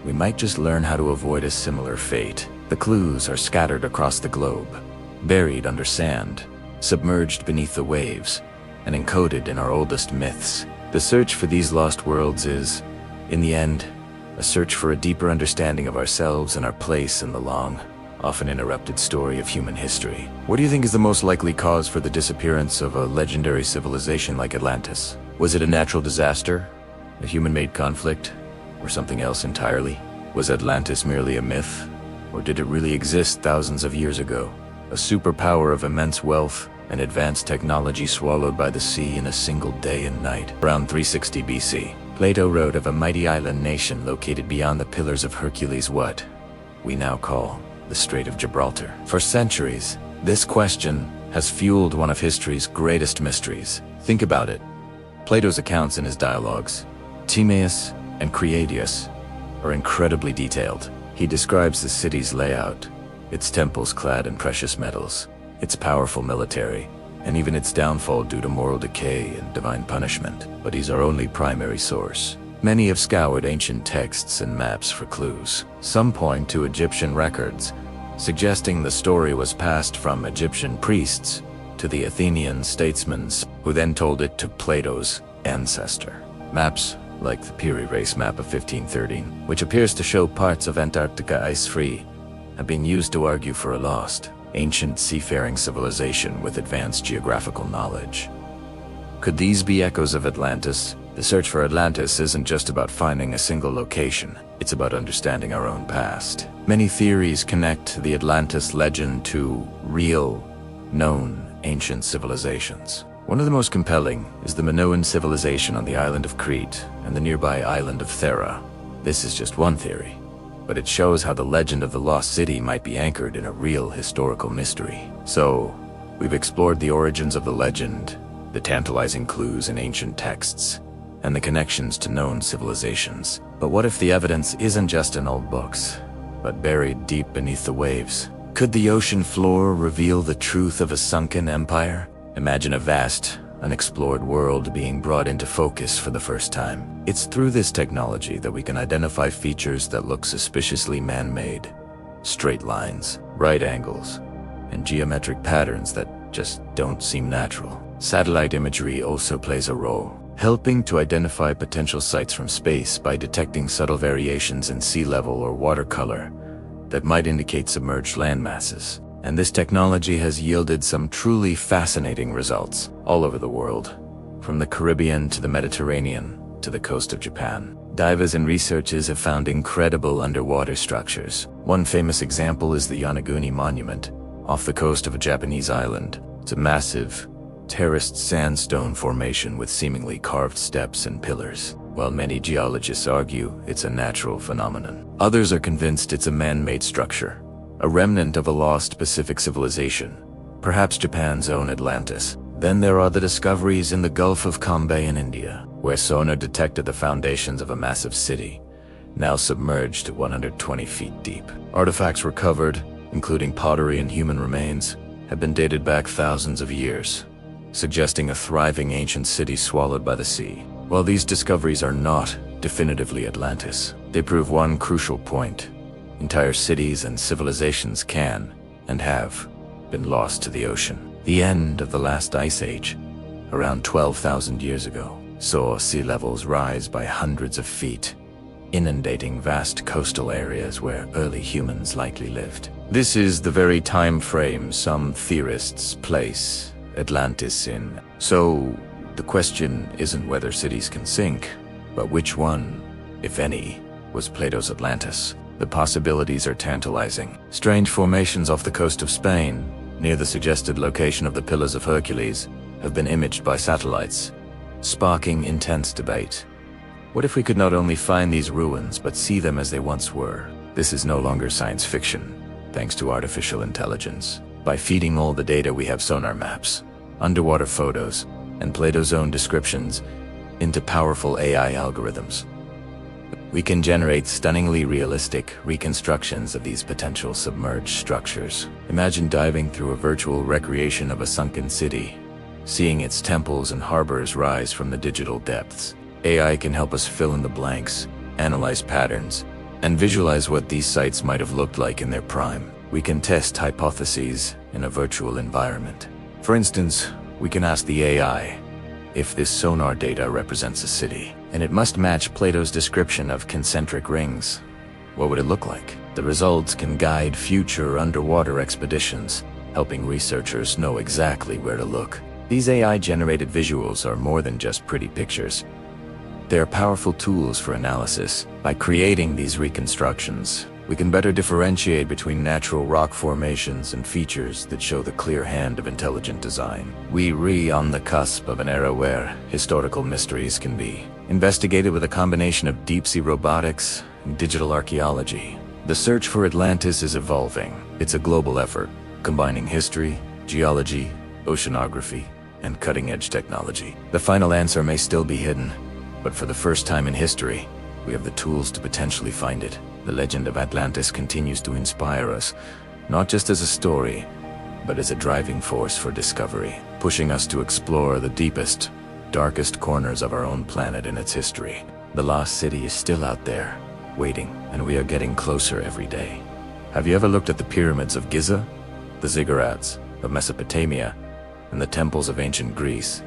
we might just learn how to avoid a similar fate. The clues are scattered across the globe, buried under sand, submerged beneath the waves, and encoded in our oldest myths. The search for these lost worlds is, in the end, a search for a deeper understanding of ourselves and our place in the long, often interrupted story of human history. What do you think is the most likely cause for the disappearance of a legendary civilization like Atlantis? Was it a natural disaster, a human-made conflict, or something else entirely? Was Atlantis merely a myth, or did it really exist thousands of years ago? A superpower of immense wealth and advanced technology swallowed by the sea in a single day and night. Around 360 BC, Plato wrote of a mighty island nation located beyond the Pillars of Hercules, what we now call the Strait of Gibraltar. For centuries, this question has fueled one of history's greatest mysteries. Think about it. Plato's accounts in his dialogues, Timaeus and Critias, are incredibly detailed. He describes the city's layout, its temples clad in precious metals, its powerful military, and even its downfall due to moral decay and divine punishment. But he's our only primary source. Many have scoured ancient texts and maps for clues. Some point to Egyptian records, suggesting the story was passed from Egyptian priests to the Athenian statesmen, who then told it to Plato's ancestor. Maps, like the Piri Reis map of 1513, which appears to show parts of Antarctica ice-free, have been used to argue for a lost, ancient seafaring civilization with advanced geographical knowledge. Could these be echoes of Atlantis? The search for Atlantis isn't just about finding a single location, it's about understanding our own past. Many theories connect the Atlantis legend to real, known ancient civilizations. One of the most compelling is the Minoan civilization on the island of Crete and the nearby island of Thera. This is just one theory, but it shows how the legend of the lost city might be anchored in a real historical mystery. So, we've explored the origins of the legend, the tantalizing clues in ancient texts, and the connections to known civilizations. But what if the evidence isn't just in old books, but buried deep beneath the waves? Could the ocean floor reveal the truth of a sunken empire? Imagine a vast, unexplored world being brought into focus for the first time. It's through this technology that we can identify features that look suspiciously man-made. Straight lines, right angles, and geometric patterns that just don't seem natural. Satellite imagery also plays a role, helping to identify potential sites from space by detecting subtle variations in sea level or water color that might indicate submerged land masses. And this technology has yielded some truly fascinating results all over the world, from the Caribbean to the Mediterranean to the coast of Japan. Divers and researchers have found incredible underwater structures. One famous example is the Yonaguni Monument, off the coast of a Japanese island. It's a massive, terraced sandstone formation with seemingly carved steps and pillars. While many geologists argue it's a natural phenomenon, others are convinced it's a man-made structure, a remnant of a lost Pacific civilization, perhaps Japan's own Atlantis. Then there are the discoveries in the Gulf of Cambay in India, where sonar detected the foundations of a massive city, now submerged to 120 feet deep. Artifacts recovered, including pottery and human remains, have been dated back thousands of years, suggesting a thriving ancient city swallowed by the sea. While these discoveries are not definitively Atlantis, they prove one crucial point. Entire cities and civilizations can, and have, been lost to the ocean. The end of the last ice age, around 12,000 years ago, saw sea levels rise by hundreds of feet, inundating vast coastal areas where early humans likely lived. This is the very time frame some theorists place Atlantis in. So, the question isn't whether cities can sink, but which one, if any, was Plato's Atlantis. The possibilities are tantalizing. Strange formations off the coast of Spain, near the suggested location of the Pillars of Hercules, have been imaged by satellites, sparking intense debate. What if we could not only find these ruins, but see them as they once were? This is no longer science fiction, thanks to artificial intelligence. By feeding all the data we have, sonar maps, underwater photos, and Plato's own descriptions into powerful AI algorithms, we can generate stunningly realistic reconstructions of these potential submerged structures. Imagine diving through a virtual recreation of a sunken city, seeing its temples and harbors rise from the digital depths. AI can help us fill in the blanks, analyze patterns, and visualize what these sites might have looked like in their prime. We can test hypotheses in a virtual environment. For instance, we can ask the AI if this sonar data represents a city, and it must match Plato's description of concentric rings. What would it look like? The results can guide future underwater expeditions, helping researchers know exactly where to look. These AI-generated visuals are more than just pretty pictures. They are powerful tools for analysis. By creating these reconstructions, we can better differentiate between natural rock formations and features that show the clear hand of intelligent design. We're on the cusp of an era where historical mysteries can be investigated with a combination of deep-sea robotics and digital archaeology. The search for Atlantis is evolving. It's a global effort, combining history, geology, oceanography, and cutting-edge technology. The final answer may still be hidden, but for the first time in history, we have the tools to potentially find it. The legend of Atlantis continues to inspire us, not just as a story, but as a driving force for discovery, pushing us to explore the deepest, darkest corners of our own planet and its history. The lost city is still out there, waiting, and we are getting closer every day. Have you ever looked at the pyramids of Giza, the ziggurats of Mesopotamia, and the temples of ancient Greece,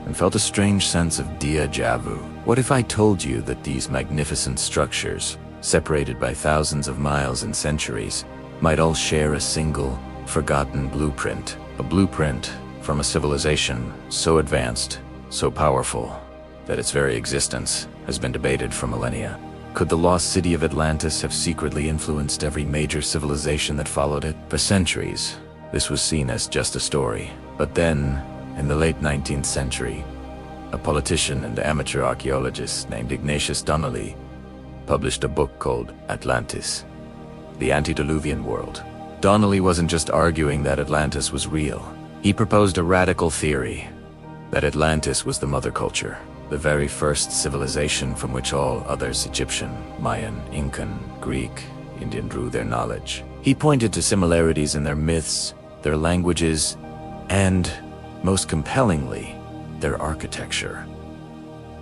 and felt a strange sense of déjà vu? What if I told you that these magnificent structures, separated by thousands of miles and centuries, might all share a single, forgotten blueprint? A blueprint from a civilization so advanced, so powerful, that its very existence has been debated for millennia. Could the lost city of Atlantis have secretly influenced every major civilization that followed it? For centuries, this was seen as just a story. But then, in the late 19th century, a politician and amateur archaeologist named Ignatius Donnelly published a book called Atlantis, the Antediluvian World. Donnelly wasn't just arguing that Atlantis was real. He proposed a radical theory that Atlantis was the mother culture, the very first civilization from which all others, Egyptian, Mayan, Incan, Greek, Indian, drew their knowledge. He pointed to similarities in their myths, their languages, and, most compellingly, their architecture.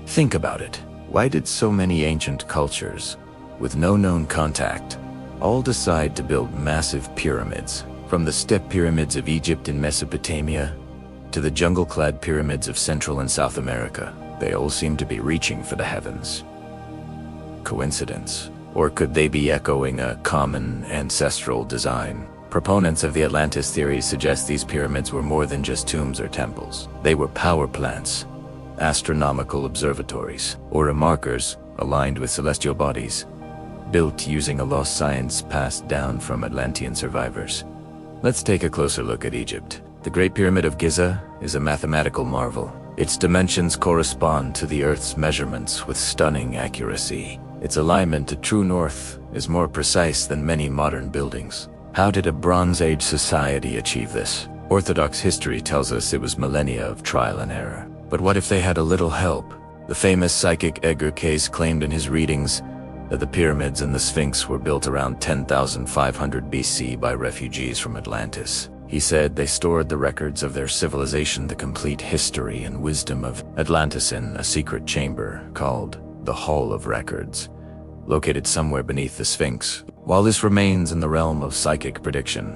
Think about it. Why did so many ancient cultures, with no known contact, all decide to build massive pyramids? From the step pyramids of Egypt and Mesopotamia to the jungle-clad pyramids of Central and South America, they all seem to be reaching for the heavens. Coincidence? Or could they be echoing a common ancestral design? Proponents of the Atlantis theory suggest these pyramids were more than just tombs or temples. They were power plants, astronomical observatories, or markers aligned with celestial bodies, built using a lost science passed down from Atlantean survivors. Let's take a closer look at Egypt. The Great Pyramid of Giza is a mathematical marvel. Its dimensions correspond to the Earth's measurements with stunning accuracy. Its alignment to true north is more precise than many modern buildings. How did a Bronze Age society achieve this? Orthodox history tells us it was millennia of trial and error. But what if they had a little help? The famous psychic Edgar Cayce claimed in his readings that the pyramids and the Sphinx were built around 10,500 BC by refugees from Atlantis. He said they stored the records of their civilization, the complete history and wisdom of Atlantis, in a secret chamber called the Hall of Records, located somewhere beneath the Sphinx. While this remains in the realm of psychic prediction,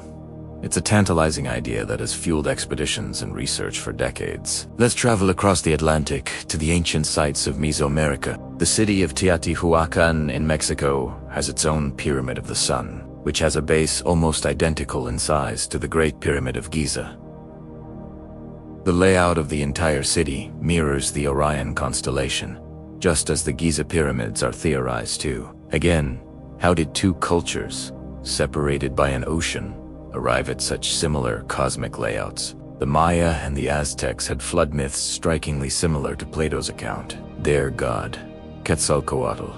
it's a tantalizing idea that has fueled expeditions and research for decades. Let's travel across the Atlantic to the ancient sites of Mesoamerica. The city of Teotihuacan in Mexico has its own Pyramid of the Sun, which has a base almost identical in size to the Great Pyramid of Giza. The layout of the entire city mirrors the Orion constellation, just as the Giza pyramids are theorized to. Again, how did two cultures, separated by an ocean, arrive at such similar cosmic layouts? The Maya and the Aztecs had flood myths strikingly similar to Plato's account. Their god, Quetzalcoatl,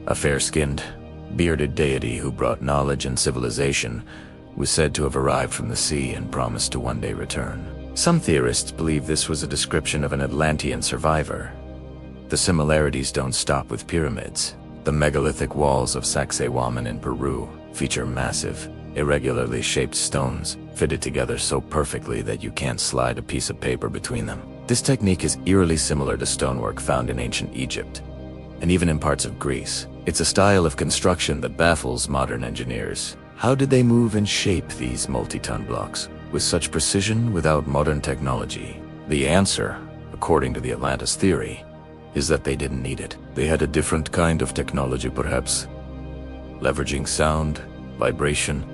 a fair-skinned, bearded deity who brought knowledge and civilization, was said to have arrived from the sea and promised to one day return. Some theorists believe this was a description of an Atlantean survivor. The similarities don't stop with pyramids. The megalithic walls of Sacsayhuaman in Peru feature massive, irregularly shaped stones fitted together so perfectly that you can't slide a piece of paper between them. This technique is eerily similar to stonework found in ancient Egypt, and even in parts of Greece. It's a style of construction that baffles modern engineers. How did they move and shape these multi-ton blocks with such precision without modern technology? The answer, according to the Atlantis theory, is that they didn't need it. They had a different kind of technology, perhaps, leveraging sound, vibration,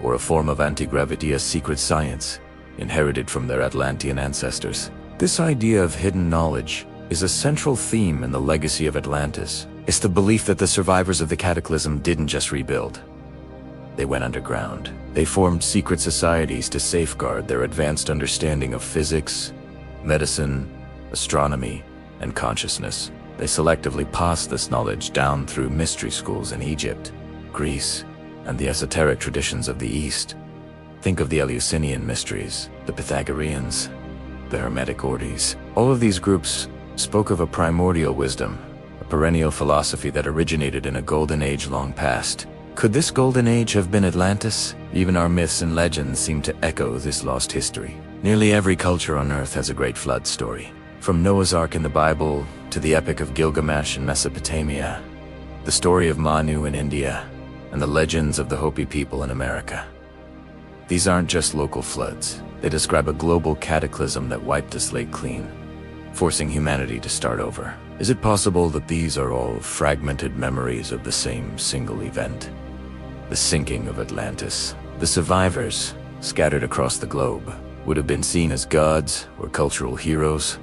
or a form of anti-gravity, a secret science inherited from their Atlantean ancestors. This idea of hidden knowledge is a central theme in the legacy of Atlantis. It's the belief that the survivors of the cataclysm didn't just rebuild. They went underground. They formed secret societies to safeguard their advanced understanding of physics, medicine, astronomy, and consciousness. They selectively passed this knowledge down through mystery schools in Egypt, Greece, and the esoteric traditions of the East. Think of the Eleusinian mysteries, the Pythagoreans, the Hermetic Ordes. All of these groups spoke of a primordial wisdom, a perennial philosophy that originated in a golden age long past. Could this golden age have been Atlantis? Even our myths and legends seem to echo this lost history. Nearly every culture on Earth has a great flood story. From Noah's Ark in the Bible to the Epic of Gilgamesh in Mesopotamia, the story of Manu in India, and the legends of the Hopi people in America. These aren't just local floods. They describe a global cataclysm that wiped the slate clean, forcing humanity to start over. Is it possible that these are all fragmented memories of the same single event? The sinking of Atlantis. The survivors, scattered across the globe, would have been seen as gods or cultural heroes,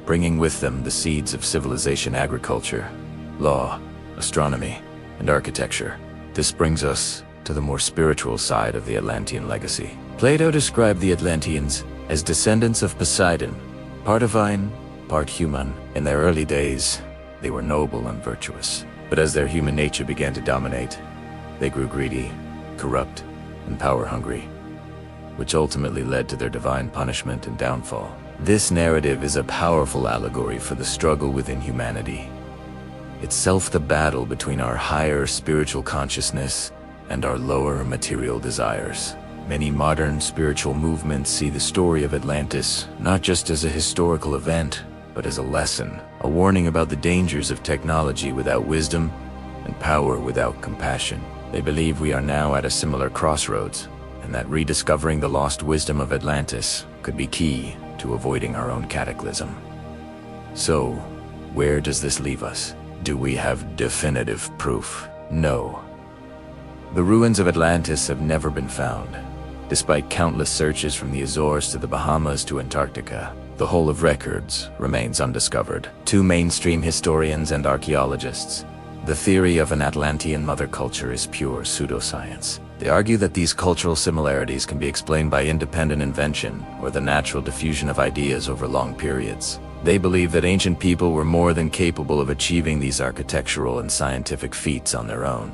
bringing with them the seeds of civilization, agriculture, law, astronomy, and architecture. This brings us to the more spiritual side of the Atlantean legacy. Plato described the Atlanteans as descendants of Poseidon, part divine, part human. In their early days, they were noble and virtuous. But as their human nature began to dominate, they grew greedy, corrupt, and power-hungry, which ultimately led to their divine punishment and downfall. This narrative is a powerful allegory for the struggle within humanity, itself the battle between our higher spiritual consciousness and our lower material desires. Many modern spiritual movements see the story of Atlantis not just as a historical event, but as a lesson, a warning about the dangers of technology without wisdom and power without compassion. They believe we are now at a similar crossroads, and that rediscovering the lost wisdom of Atlantis could be key to avoiding our own cataclysm. So, where does this leave us? Do we have definitive proof? No. The ruins of Atlantis have never been found. Despite countless searches from the Azores to the Bahamas to Antarctica, the whole of records remains undiscovered. Two mainstream historians and archaeologists. The theory of an Atlantean mother culture is pure pseudoscience. They argue that these cultural similarities can be explained by independent invention or the natural diffusion of ideas over long periods. They believe that ancient people were more than capable of achieving these architectural and scientific feats on their own.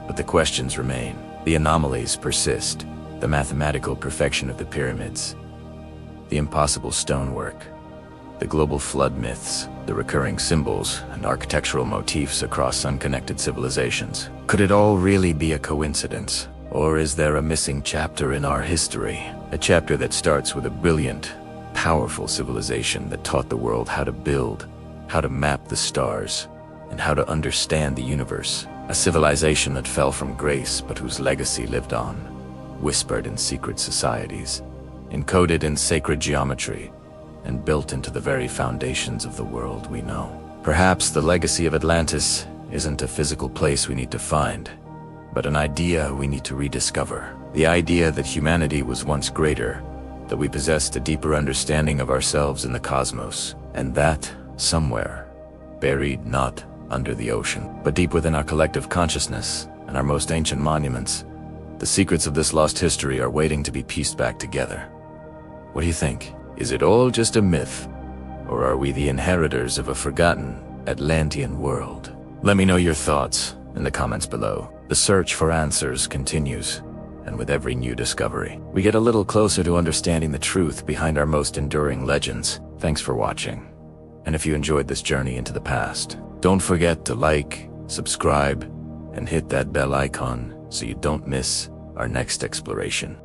But the questions remain. The anomalies persist. The mathematical perfection of the pyramids, the impossible stonework, the global flood myths, the recurring symbols and architectural motifs across unconnected civilizations. Could it all really be a coincidence? Or is there a missing chapter in our history? A chapter that starts with a brilliant, powerful civilization that taught the world how to build, how to map the stars, and how to understand the universe. A civilization that fell from grace but whose legacy lived on, whispered in secret societies, encoded in sacred geometry, and built into the very foundations of the world we know. Perhaps the legacy of Atlantis isn't a physical place we need to find, but an idea we need to rediscover. The idea that humanity was once greater, that we possessed a deeper understanding of ourselves and the cosmos, and that, somewhere, buried not under the ocean, but deep within our collective consciousness and our most ancient monuments, the secrets of this lost history are waiting to be pieced back together. What do you think? Is it all just a myth? Or are we the inheritors of a forgotten Atlantean world? Let me know your thoughts in the comments below. The search for answers continues, and with every new discovery, we get a little closer to understanding the truth behind our most enduring legends. Thanks for watching. And if you enjoyed this journey into the past, don't forget to like, subscribe, and hit that bell icon so you don't miss our next exploration.